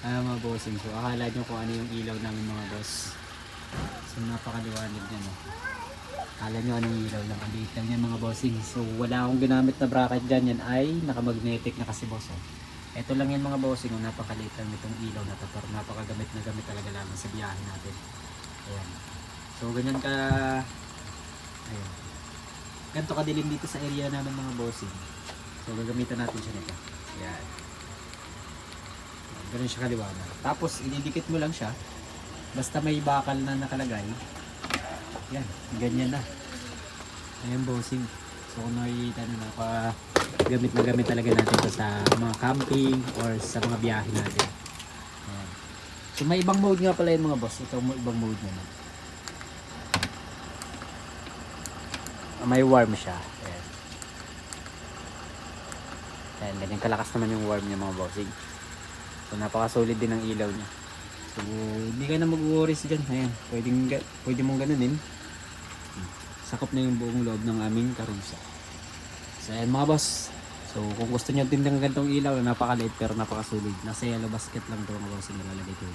Mga bossing. So akala nyo kung ano yung ilaw namin mga boss. So napakaliwanag niya no. Akala nyo anong ilaw lang. Ang liit lang yan mga bossing. So wala akong ginamit na bracket dyan. Yan ay nakamagnetic na kasi boss. Oh. Ito lang yan mga bossing. Oh, napakaliit lang itong ilaw na to. Pero napakagamit na gamit talaga lamang sa biyahe natin. Ayan. So ganyan ka. Ayan. Ganito kadilim dito sa area namin mga bossing. So gagamitan natin siya nito. Ayan. Ganun siya kaliwanag. Tapos ididikit mo lang siya. Basta may bakal na nakalagay. Yan, ganyan na. Ayan bossing. So kung nakikita nyo na gamit na gamit talaga natin ito sa mga camping or sa mga biyahe natin. Ayan. So may ibang mode nga pala yun mga boss. Ito mo ibang mode naman. May warm siya. Ayan. Ayan, ganyan kalakas naman yung warm niya mga bossing. So napaka-solid din ang ilaw niya. So hindi ka na mag-worries dyan. Ayan, pwede mong ganunin. Sakop na yung buong loob ng aming karusa. So ayan mga boss. So kung gusto nyo din ng ganitong ilaw, napakaliit pero napaka-solid. Nasa yellow basket lang ito mga boss yung nilalagay ko.